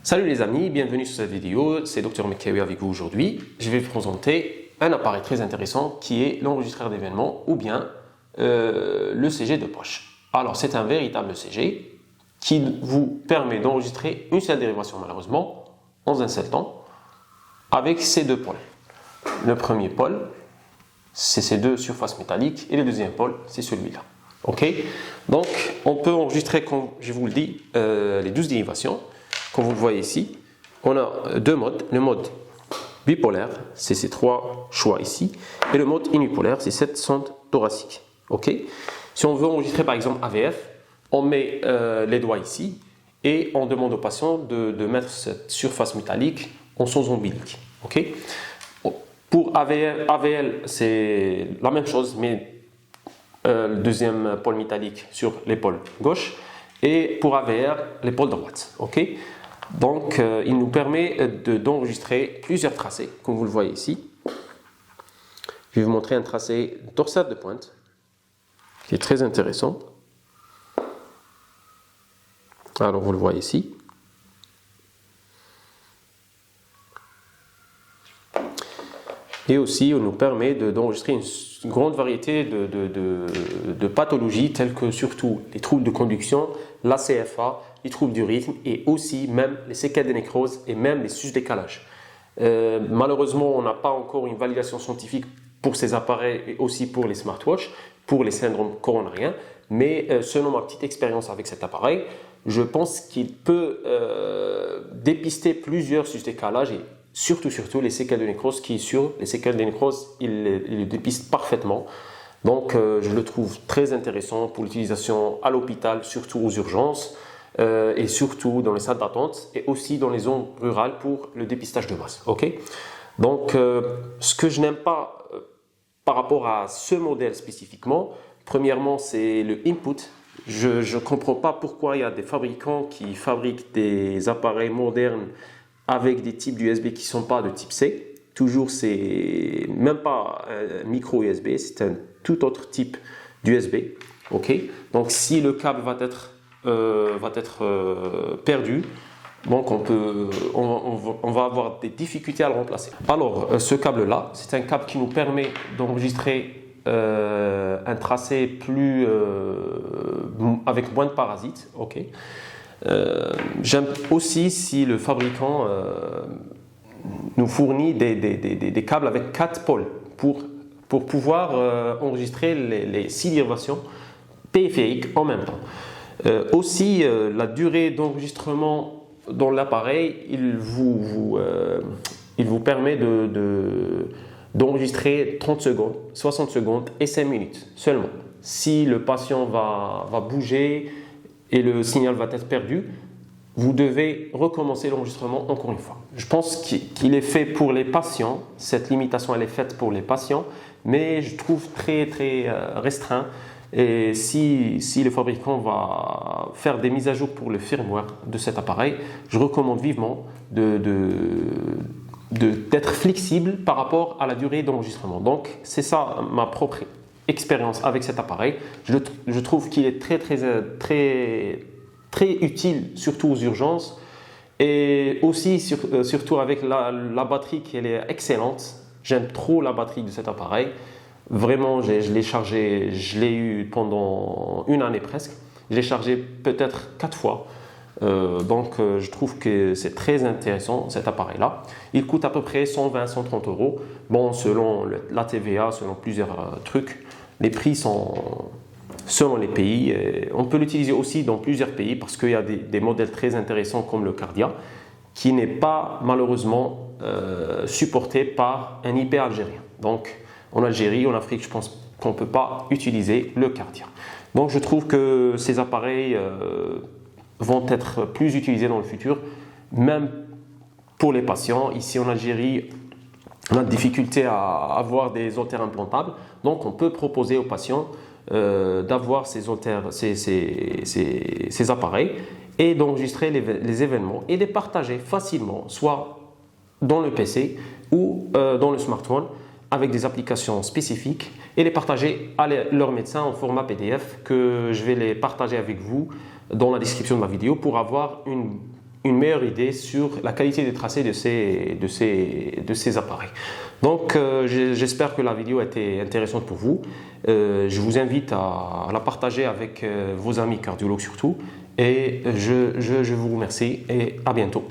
Salut les amis, bienvenue sur cette vidéo, c'est Dr Mekawi avec vous aujourd'hui. Je vais vous présenter un appareil très intéressant qui est l'enregistreur d'événements ou bien le CG de poche. Alors c'est un véritable CG qui vous permet d'enregistrer une seule dérivation malheureusement en un seul temps avec ces deux pôles. Le premier pôle, c'est ces deux surfaces métalliques et le deuxième pôle, c'est celui-là. Ok, donc on peut enregistrer, comme je vous le dis, les 12 dérivations. Comme vous le voyez ici, on a deux modes. Le mode bipolaire, c'est ces trois choix ici, et le mode unipolaire, c'est cette sonde thoracique. Ok, si on veut enregistrer par exemple AVF, on met les doigts ici et on demande au patient de mettre cette surface métallique en sens ombilique. Ok, pour AVL, c'est la même chose, mais le deuxième pôle métallique sur l'épaule gauche, et pour AVR, l'épaule droite. Ok, donc il nous permet d'enregistrer plusieurs tracés, comme vous le voyez ici. Je vais vous montrer un tracé dorsal de pointe qui est très intéressant. Alors vous le voyez ici. Et aussi, on nous permet d'enregistrer une grande variété de pathologies telles que surtout les troubles de conduction, la CFA, les troubles du rythme et aussi même les séquelles de nécrose et même les sus-décalages. Malheureusement, on n'a pas encore une validation scientifique pour ces appareils et aussi pour les smartwatches, pour les syndromes coronariens, mais selon ma petite expérience avec cet appareil, je pense qu'il peut dépister plusieurs sus-décalages et surtout les séquelles de nécrose qui, sur les séquelles de nécrose, il les dépiste parfaitement. Donc, je le trouve très intéressant pour l'utilisation à l'hôpital, surtout aux urgences et surtout dans les salles d'attente et aussi dans les zones rurales pour le dépistage de masse. Ok. Donc, ce que je n'aime pas par rapport à ce modèle spécifiquement, premièrement, c'est le input. Je ne comprends pas pourquoi il y a des fabricants qui fabriquent des appareils modernes avec des types d'USB qui ne sont pas de type C. Toujours, c'est même pas un micro USB, c'est un tout autre type d'USB. Ok. Donc, si le câble va être perdu, donc on va avoir des difficultés à le remplacer. Alors, ce câble-là, c'est un câble qui nous permet d'enregistrer un tracé avec moins de parasites. Ok. J'aime aussi si le fabricant nous fournit des câbles avec 4 pôles pour pouvoir enregistrer les 6 dérivations périphériques en même temps. Aussi, la durée d'enregistrement dans l'appareil, il vous permet d'enregistrer 30 secondes, 60 secondes et 5 minutes seulement. Si le patient va bouger et le signal va être perdu, vous devez recommencer l'enregistrement encore une fois. Je pense qu'il est fait pour les patients, cette limitation elle est faite pour les patients, mais je trouve très restreint. Et si le fabricant va faire des mises à jour pour le firmware de cet appareil, je recommande vivement d'être flexible par rapport à la durée d'enregistrement. Donc c'est ça ma propre expérience avec cet appareil. Je trouve qu'il est très utile, surtout aux urgences, et aussi surtout avec la batterie qui elle est excellente. J'aime trop la batterie de cet appareil. Vraiment, je l'ai chargé, je l'ai eu pendant une année presque. Je l'ai chargé peut-être 4 fois. Donc, je trouve que c'est très intéressant cet appareil-là. Il coûte à peu près 120-130 euros. Bon, selon la TVA, selon plusieurs trucs, les prix sont selon les pays. On peut l'utiliser aussi dans plusieurs pays parce qu'il y a des modèles très intéressants comme le Cardia qui n'est pas malheureusement supporté par un IP algérien. Donc, en Algérie, en Afrique, je pense qu'on ne peut pas utiliser le Cardia. Donc, je trouve que ces appareils vont être plus utilisés dans le futur, même pour les patients. Ici en Algérie, on a des difficultés à avoir des haltères implantables. Donc, on peut proposer aux patients d'avoir ces appareils et d'enregistrer les événements et de les partager facilement, soit dans le PC ou dans le smartphone, avec des applications spécifiques et les partager à leur médecin en format PDF que je vais les partager avec vous dans la description de ma vidéo pour avoir une meilleure idée sur la qualité des tracés de ces appareils. Donc j'espère que la vidéo a été intéressante pour vous. Je vous invite à la partager avec vos amis cardiologues surtout. Et je vous remercie et à bientôt.